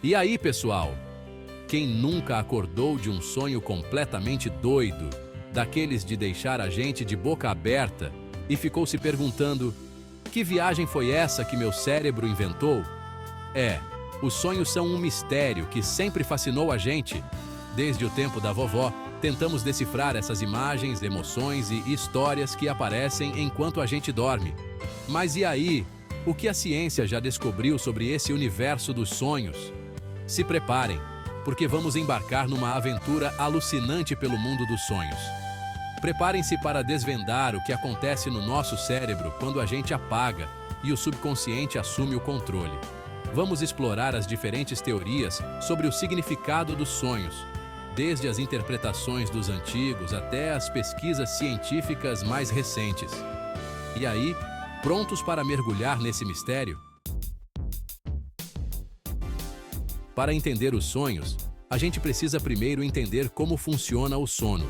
E aí, pessoal? Quem nunca acordou de um sonho completamente doido, daqueles de deixar a gente de boca aberta, e ficou se perguntando: que viagem foi essa que meu cérebro inventou? Os sonhos são um mistério que sempre fascinou a gente. Desde o tempo da vovó, tentamos decifrar essas imagens, emoções e histórias que aparecem enquanto a gente dorme. Mas e aí? O que a ciência já descobriu sobre esse universo dos sonhos? Se preparem, porque vamos embarcar numa aventura alucinante pelo mundo dos sonhos. Preparem-se para desvendar o que acontece no nosso cérebro quando a gente apaga e o subconsciente assume o controle. Vamos explorar as diferentes teorias sobre o significado dos sonhos, desde as interpretações dos antigos até as pesquisas científicas mais recentes. E aí, prontos para mergulhar nesse mistério? Para entender os sonhos, a gente precisa primeiro entender como funciona o sono.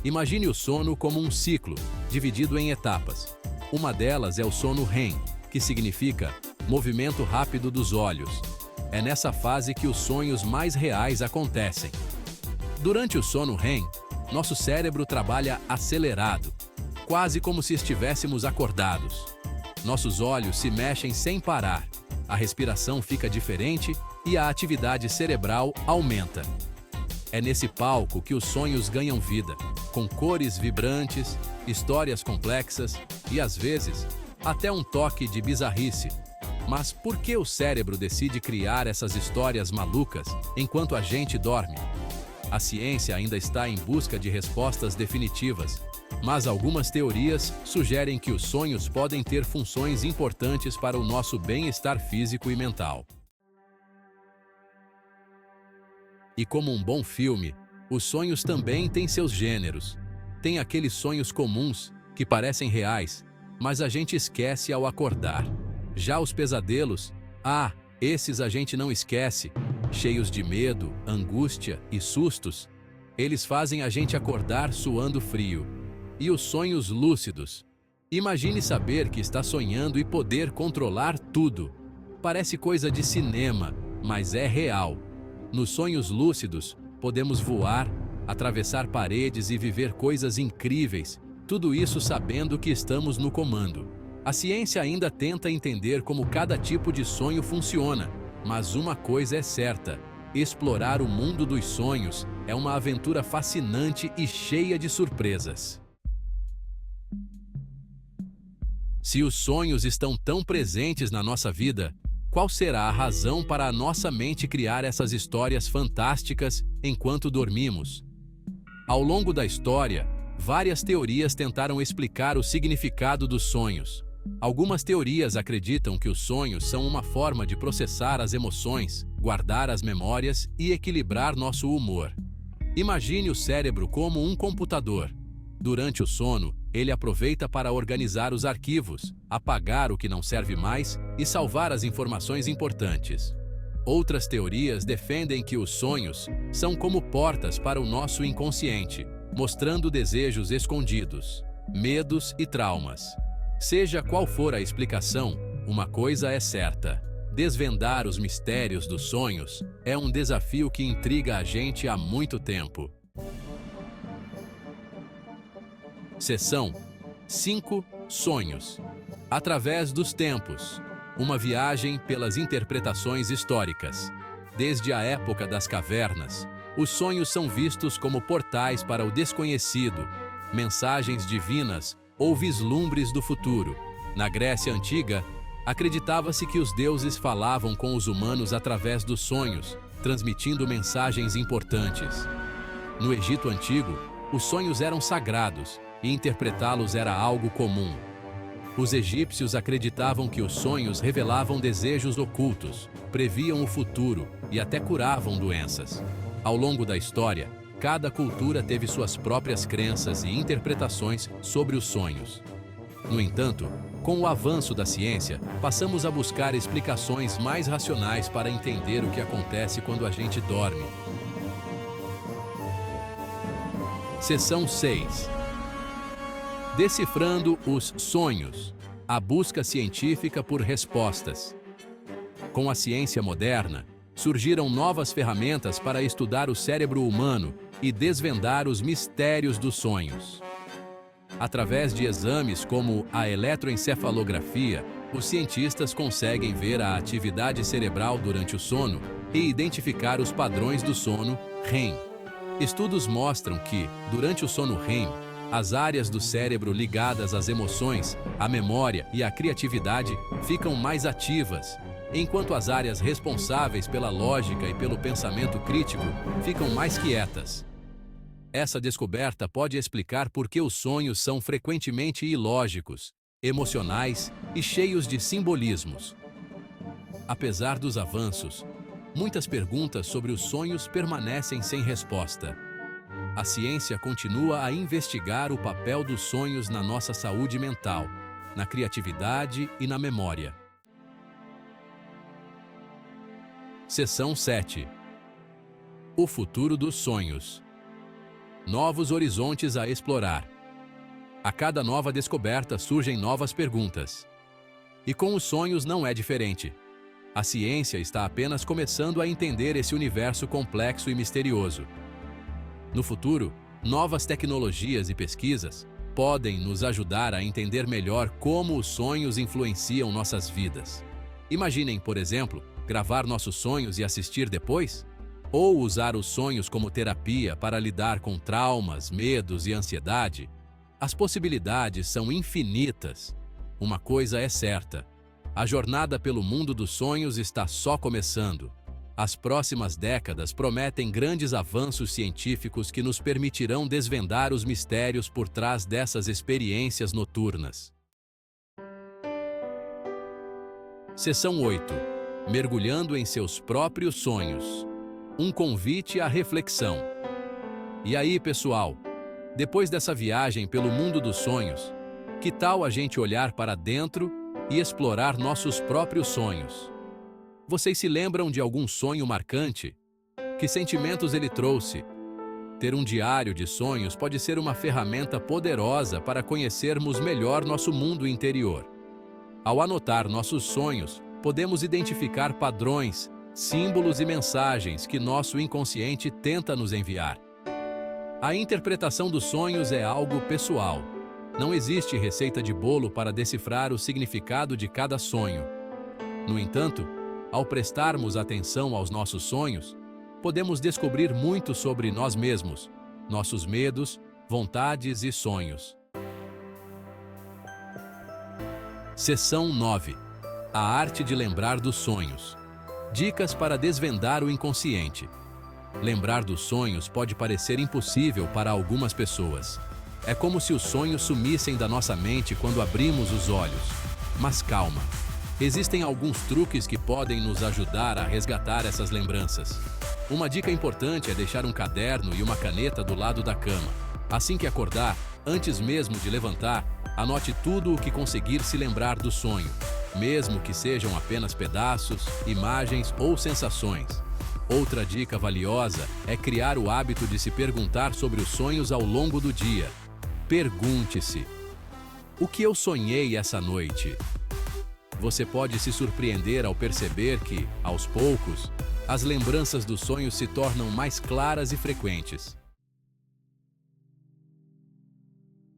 Imagine o sono como um ciclo, dividido em etapas. Uma delas é o sono REM, que significa movimento rápido dos olhos. É nessa fase que os sonhos mais reais acontecem. Durante o sono REM, nosso cérebro trabalha acelerado, quase como se estivéssemos acordados. Nossos olhos se mexem sem parar, a respiração fica diferente e a atividade cerebral aumenta. É nesse palco que os sonhos ganham vida, com cores vibrantes, histórias complexas e, às vezes, até um toque de bizarrice. Mas por que o cérebro decide criar essas histórias malucas enquanto a gente dorme? A ciência ainda está em busca de respostas definitivas, mas algumas teorias sugerem que os sonhos podem ter funções importantes para o nosso bem-estar físico e mental. E como um bom filme, os sonhos também têm seus gêneros. Tem aqueles sonhos comuns, que parecem reais, mas a gente esquece ao acordar. Já os pesadelos, esses a gente não esquece, cheios de medo, angústia e sustos, eles fazem a gente acordar suando frio. E os sonhos lúcidos? Imagine saber que está sonhando e poder controlar tudo. Parece coisa de cinema, mas é real. Nos sonhos lúcidos, podemos voar, atravessar paredes e viver coisas incríveis, tudo isso sabendo que estamos no comando. A ciência ainda tenta entender como cada tipo de sonho funciona, mas uma coisa é certa: explorar o mundo dos sonhos é uma aventura fascinante e cheia de surpresas. Se os sonhos estão tão presentes na nossa vida, qual será a razão para a nossa mente criar essas histórias fantásticas enquanto dormimos? Ao longo da história, várias teorias tentaram explicar o significado dos sonhos. Algumas teorias acreditam que os sonhos são uma forma de processar as emoções, guardar as memórias e equilibrar nosso humor. Imagine o cérebro como um computador. Durante o sono, ele aproveita para organizar os arquivos, apagar o que não serve mais e salvar as informações importantes. Outras teorias defendem que os sonhos são como portas para o nosso inconsciente, mostrando desejos escondidos, medos e traumas. Seja qual for a explicação, uma coisa é certa: desvendar os mistérios dos sonhos é um desafio que intriga a gente há muito tempo. Seção 5: Sonhos. Através dos tempos. Uma viagem pelas interpretações históricas. Desde a época das cavernas, os sonhos são vistos como portais para o desconhecido, mensagens divinas ou vislumbres do futuro. Na Grécia Antiga, acreditava-se que os deuses falavam com os humanos através dos sonhos, transmitindo mensagens importantes. No Egito Antigo, os sonhos eram sagrados e interpretá-los era algo comum. Os egípcios acreditavam que os sonhos revelavam desejos ocultos, previam o futuro e até curavam doenças. Ao longo da história, cada cultura teve suas próprias crenças e interpretações sobre os sonhos. No entanto, com o avanço da ciência, passamos a buscar explicações mais racionais para entender o que acontece quando a gente dorme. Seção 6: Decifrando os sonhos. A busca científica por respostas. Com a ciência moderna, surgiram novas ferramentas para estudar o cérebro humano e desvendar os mistérios dos sonhos. Através de exames como a eletroencefalografia, os cientistas conseguem ver a atividade cerebral durante o sono e identificar os padrões do sono REM. Estudos mostram que, durante o sono REM, as áreas do cérebro ligadas às emoções, à memória e à criatividade ficam mais ativas, enquanto as áreas responsáveis pela lógica e pelo pensamento crítico ficam mais quietas. Essa descoberta pode explicar por que os sonhos são frequentemente ilógicos, emocionais e cheios de simbolismos. Apesar dos avanços, muitas perguntas sobre os sonhos permanecem sem resposta. A ciência continua a investigar o papel dos sonhos na nossa saúde mental, na criatividade e na memória. Seção 7. O futuro dos sonhos. Novos horizontes a explorar. A cada nova descoberta surgem novas perguntas. E com os sonhos não é diferente. A ciência está apenas começando a entender esse universo complexo e misterioso. No futuro, novas tecnologias e pesquisas podem nos ajudar a entender melhor como os sonhos influenciam nossas vidas. Imaginem, por exemplo, gravar nossos sonhos e assistir depois? Ou usar os sonhos como terapia para lidar com traumas, medos e ansiedade? As possibilidades são infinitas. Uma coisa é certa: a jornada pelo mundo dos sonhos está só começando. As próximas décadas prometem grandes avanços científicos que nos permitirão desvendar os mistérios por trás dessas experiências noturnas. Seção 8. Mergulhando em seus próprios sonhos. Um convite à reflexão. E aí, pessoal? Depois dessa viagem pelo mundo dos sonhos, que tal a gente olhar para dentro e explorar nossos próprios sonhos? Vocês se lembram de algum sonho marcante? Que sentimentos ele trouxe? Ter um diário de sonhos pode ser uma ferramenta poderosa para conhecermos melhor nosso mundo interior. Ao anotar nossos sonhos, podemos identificar padrões, símbolos e mensagens que nosso inconsciente tenta nos enviar. A interpretação dos sonhos é algo pessoal. Não existe receita de bolo para decifrar o significado de cada sonho. No entanto, ao prestarmos atenção aos nossos sonhos, podemos descobrir muito sobre nós mesmos, nossos medos, vontades e sonhos. Seção 9. A arte de lembrar dos sonhos. Dicas para desvendar o inconsciente. Lembrar dos sonhos pode parecer impossível para algumas pessoas. É como se os sonhos sumissem da nossa mente quando abrimos os olhos. Mas calma. Existem alguns truques que podem nos ajudar a resgatar essas lembranças. Uma dica importante é deixar um caderno e uma caneta do lado da cama. Assim que acordar, antes mesmo de levantar, anote tudo o que conseguir se lembrar do sonho, mesmo que sejam apenas pedaços, imagens ou sensações. Outra dica valiosa é criar o hábito de se perguntar sobre os sonhos ao longo do dia. Pergunte-se: o que eu sonhei essa noite? Você pode se surpreender ao perceber que, aos poucos, as lembranças dos sonhos se tornam mais claras e frequentes.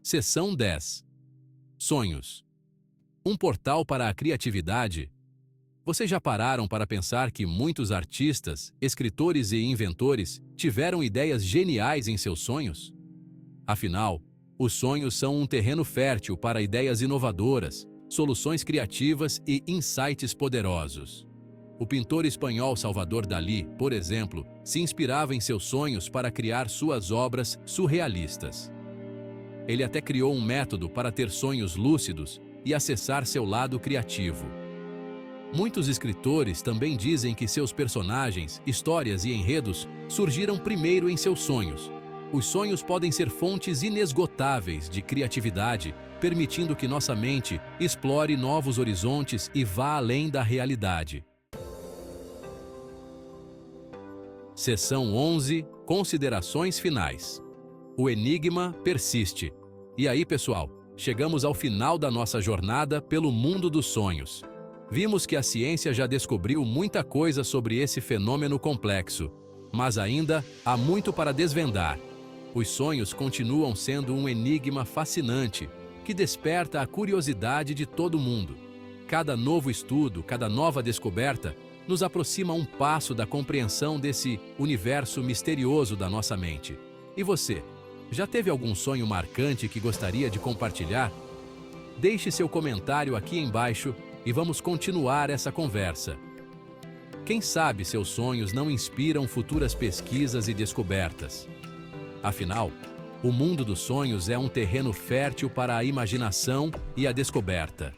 Seção 10. Sonhos. Um portal para a criatividade. Vocês já pararam para pensar que muitos artistas, escritores e inventores tiveram ideias geniais em seus sonhos? Afinal, os sonhos são um terreno fértil para ideias inovadoras, soluções criativas e insights poderosos. O pintor espanhol Salvador Dalí, por exemplo, se inspirava em seus sonhos para criar suas obras surrealistas. Ele até criou um método para ter sonhos lúcidos e acessar seu lado criativo. Muitos escritores também dizem que seus personagens, histórias e enredos surgiram primeiro em seus sonhos. Os sonhos podem ser fontes inesgotáveis de criatividade, permitindo que nossa mente explore novos horizontes e vá além da realidade. Seção 11. Considerações finais. O enigma persiste. E aí, pessoal, chegamos ao final da nossa jornada pelo mundo dos sonhos. Vimos que a ciência já descobriu muita coisa sobre esse fenômeno complexo, mas ainda há muito para desvendar. Os sonhos continuam sendo um enigma fascinante, que desperta a curiosidade de todo mundo. Cada novo estudo, cada nova descoberta, nos aproxima um passo da compreensão desse universo misterioso da nossa mente. E você, já teve algum sonho marcante que gostaria de compartilhar? Deixe seu comentário aqui embaixo e vamos continuar essa conversa. Quem sabe seus sonhos não inspiram futuras pesquisas e descobertas? Afinal, o mundo dos sonhos é um terreno fértil para a imaginação e a descoberta.